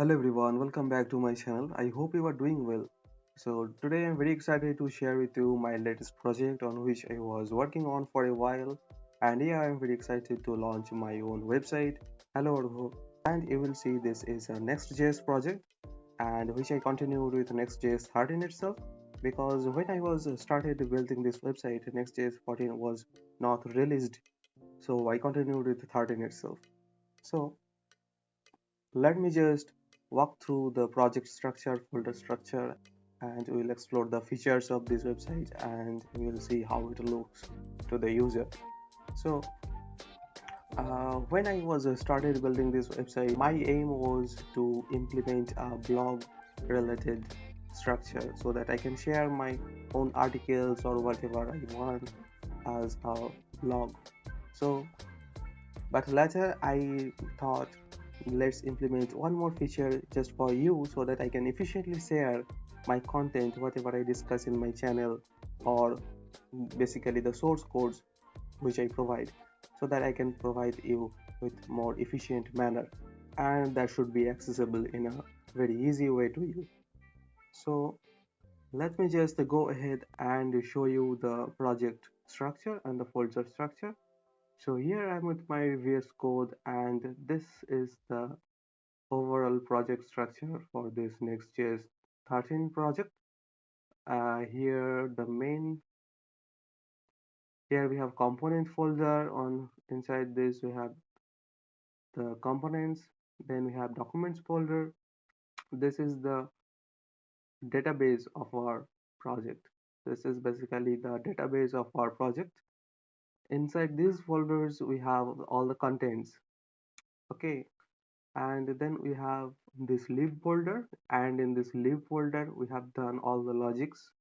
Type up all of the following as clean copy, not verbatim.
Hello everyone, welcome back to my channel. I hope you are doing well. So today I'm very excited to share with you my latest project on which I was working on for a while. And yeah, I'm very excited to launch my own website. Hello Argha. And you will see this is a NextJs project and which I continued with NextJs 13 itself because when I was started building this website, NextJs 14 was not released. So I continued with 13 itself. So let me just walk through the project structure, folder structure, and we'll explore the features of this website and we'll see how it looks to the user. So, when I was started building this website, my aim was to implement a blog related structure so that I can share my own articles or whatever I want as a blog. So, but later I thought let's implement one more feature just for you so that I can efficiently share my content, whatever I discuss in my channel, or basically the source codes which I provide, so that I can provide you with more efficient manner, and that should be accessible in a very easy way to you. So let me just go ahead and show you the project structure and the folder structure. So here I'm with my VS Code, and this is the overall project structure for this Next.js 13 project. Here we have component folder. On inside this we have the components, then we have documents folder. This is the database of our project. This is basically the database of our project. Inside these folders we have all the contents. Okay, and then we have this lib folder, and in this lib folder we have done all the logics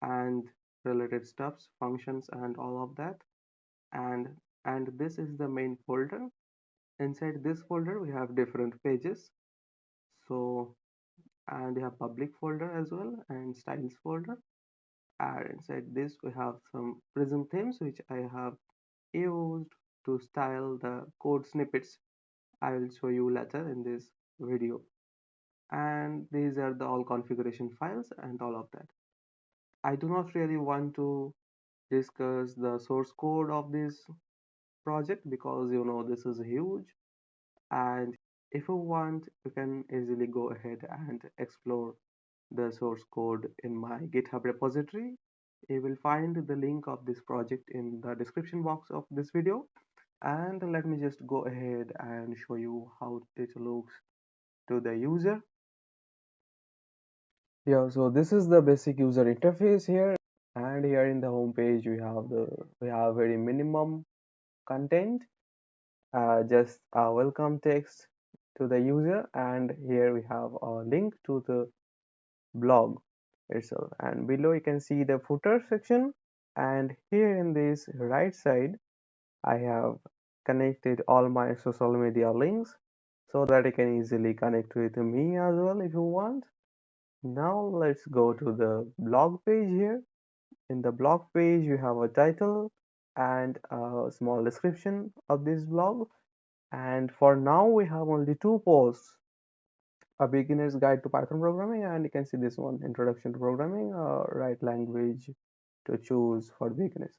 and related stuffs, functions, and all of that. And this is the main folder. Inside this folder we have different pages. So, and we have public folder as well and styles folder. And inside this we have some prism themes which I have used to style the code snippets. I will show you later in this video. And these are the all configuration files and all of that. I do not really want to discuss the source code of this project because this is huge, and if you want you can easily go ahead and explore the source code in my GitHub repository. You will find the link of this project in the description box of this video. And let me just go ahead and show you how it looks to the user. Yeah, so this is the basic user interface here, and here in the home page we have very minimum content, just a welcome text to the user, and here we have a link to the blog itself, and below you can see the footer section. And here in this right side I have connected all my social media links so that you can easily connect with me as well if you want. Now let's go to the blog page. Here in the blog page you have a title and a small description of this blog. And for now we have only two posts: a beginner's guide to Python programming, and you can see this one, introduction to programming, right language to choose for beginners.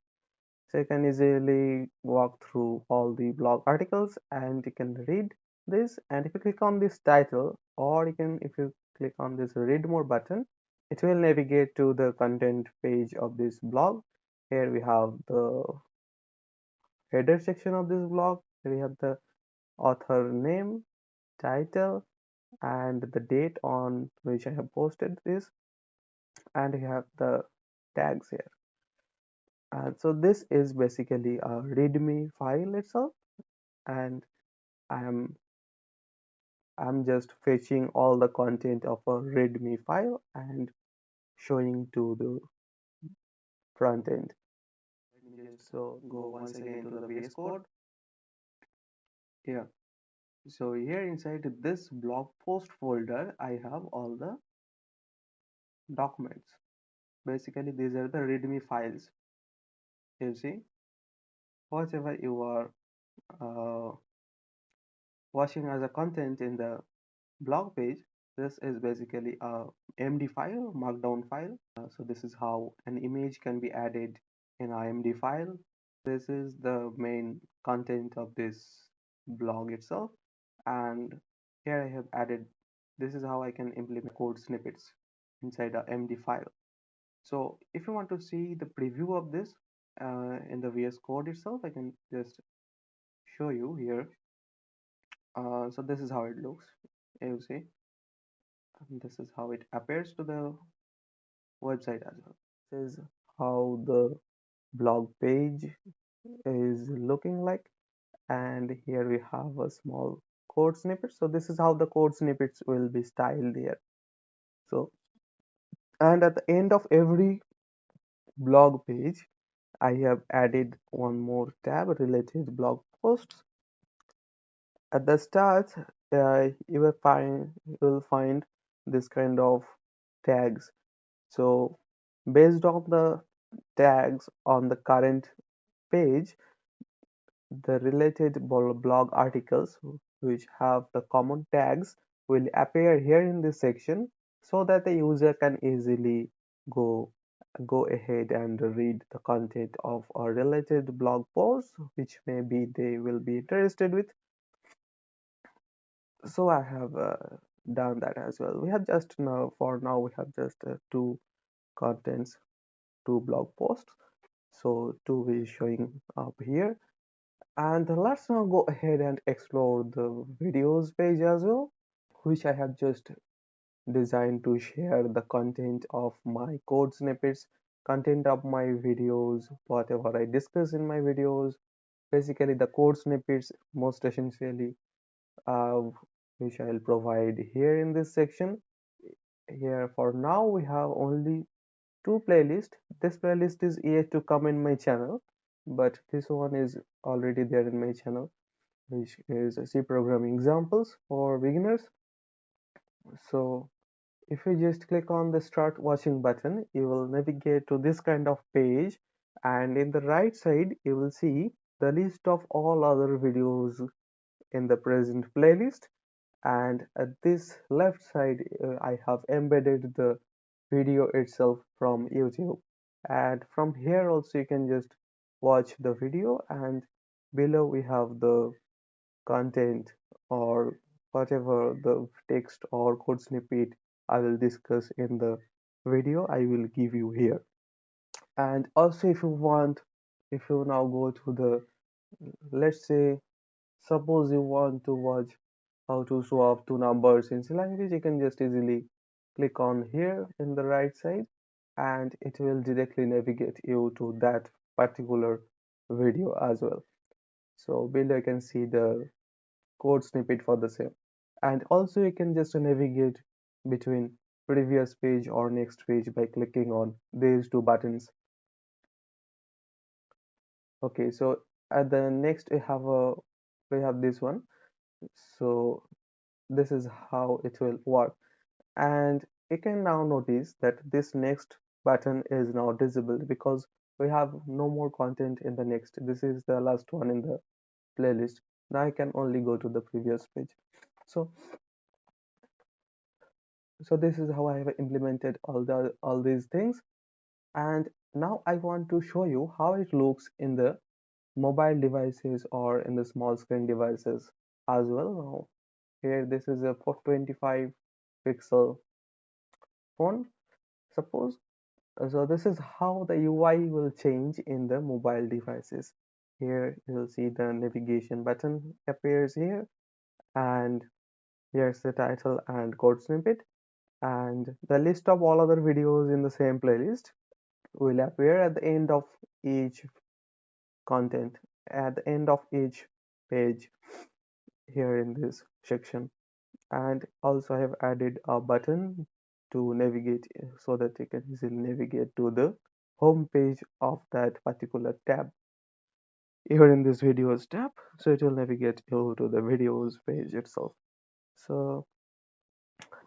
So you can easily walk through all the blog articles and you can read this. And if you click on this title, or you can, if you click on this read more button, it will navigate to the content page of this blog. Here we have the header section of this blog. Here we have the author name, title, and the date on which I have posted this, and you have the tags here. And so this is basically a readme file itself, and I'm I'm just fetching all the content of a readme file and showing to the front end. Let me just go once again to the VS Code. Yeah. So here inside this blog post folder, I have all the documents. Basically, these are the readme files. You see, whatever you are uh, watching as a content in the blog page, this is basically a MD file, markdown file. So this is how an image can be added in a MD file. This is the main content of this blog itself. And here I have added, this is how I can implement code snippets inside a MD file. So if you want to see the preview of this in the VS Code itself, I can just show you here. So this is how it looks. You see, and this is how it appears to the website as well. This is how the blog page is looking like, and here we have a small code snippet. So this is how the code snippets will be styled here. So, and at the end of every blog page, I have added one more tab, related blog posts. At the start, you will find this kind of tags. So based on the tags on the current page, the related blog articles which have the common tags will appear here in this section, so that the user can easily go go ahead and read the content of a related blog post which maybe they will be interested with. So I have done that as well. We have just now, for now we have just two contents, two blog posts, so two is showing up here. And let's now go ahead and explore the videos page as well, which I have just designed to share the content of my code snippets, content of my videos, whatever I discuss in my videos, basically the code snippets most essentially, uh, which I'll provide here in this section. Here for now we have only two playlists. This playlist is yet to come in my channel, but this one is already there in my channel, which is C programming examples for beginners. So if you just click on the start watching button, you will navigate to this kind of page, and in the right side you will see the list of all other videos in the present playlist. And at this left side, I have embedded the video itself from YouTube, and from here also you can just watch the video, and below we have the content, or whatever the text or code snippet I will discuss in the video, I will give you here. And also if you want, if you now go to the, let's say, suppose you want to watch how to swap two numbers in C language, you can just easily click on here in the right side, and it will directly navigate you to that particular video as well. So below you can see the code snippet for the same, and also you can just navigate between previous page or next page by clicking on these two buttons. Okay, so at the next we have this one. So this is how it will work, and you can now notice that this next button is now visible because we have no more content in the next. This is the last one in the playlist. Now I can only go to the previous page. So this is how I have implemented all these things. And now I want to show you how it looks in the mobile devices or in the small screen devices as well. Now here this is a 425 pixel phone, suppose. So this is how the UI will change in the mobile devices. Here you will see the navigation button appears here, and here's the title and code snippet, and the list of all other videos in the same playlist will appear at the end of each content, at the end of each page here in this section. And also I have added a button to navigate, so that you can easily navigate to the home page of that particular tab here in this videos tab. So it will navigate you to the videos page itself. So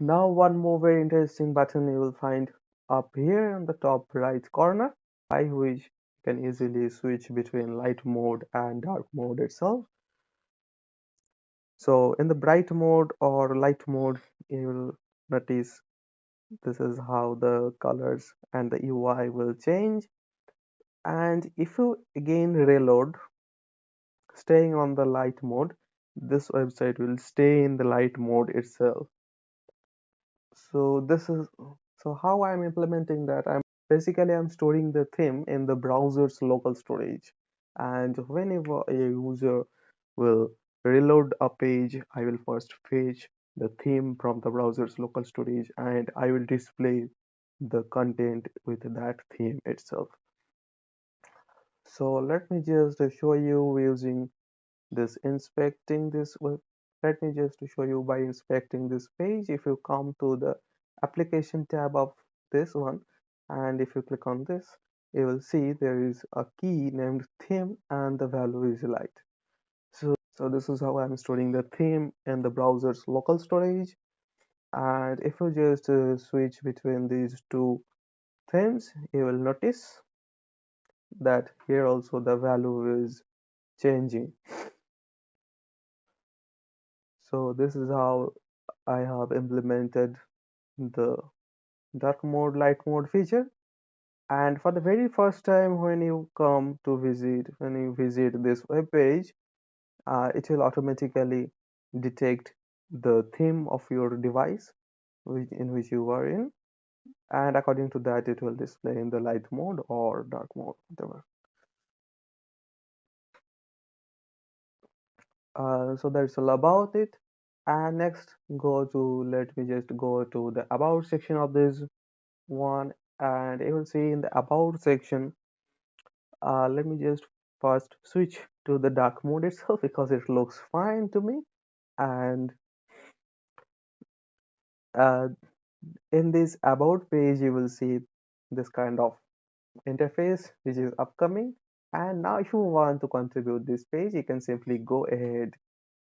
now one more very interesting button you will find up here on the top right corner, by which you can easily switch between light mode and dark mode itself. So in the bright mode or light mode, you will notice this is how the colors and the UI will change. And if you again reload, staying on the light mode, this website will stay in the light mode itself. So this is so how I'm implementing that. I'm storing the theme in the browser's local storage. And whenever a user will reload a page, I will first fetch the theme from the browser's local storage and I will display the content with that theme itself. So let me just show you using this inspecting this web. Let me just show you by inspecting this page. If you come to the application tab of this one, and if you click on this, you will see there is a key named theme and the value is light. So this is how I'm storing the theme in the browser's local storage. And if you just switch between these two themes, you will notice that here also the value is changing. So this is how I have implemented the dark mode light mode feature. And for the very first time when you visit this web page, it will automatically detect the theme of your device in which you are in, and according to that it will display in the light mode or dark mode, whatever. So that's all about it. And next, let me just go to the about section of this one, and you will see in the about section, let me just first switch to the dark mode itself because it looks fine to me. And uh, in this about page you will see this kind of interface which is upcoming. And now if you want to contribute this page, you can simply go ahead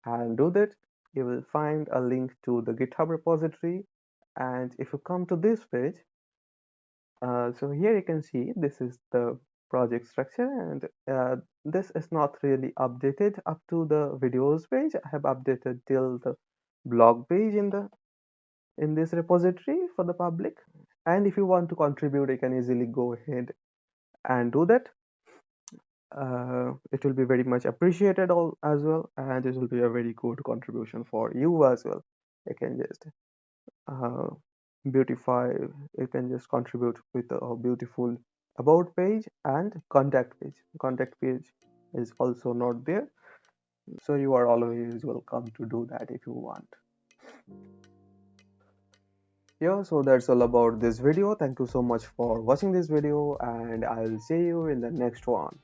and do that. You will find a link to the GitHub repository, and if you come to this page, so here you can see this is the project structure, and this is not really updated up to the videos page. I have updated till the blog page in this repository for the public. And if you want to contribute, you can easily go ahead and do that. It will be very much appreciated all as well, and it will be a very good contribution for you as well. You can just uh, beautify you can just contribute with a beautiful about page and contact page is also not there, so you are always welcome to do that if you want. Yeah, so that's all about this video. Thank you so much for watching this video, and I'll see you in the next one.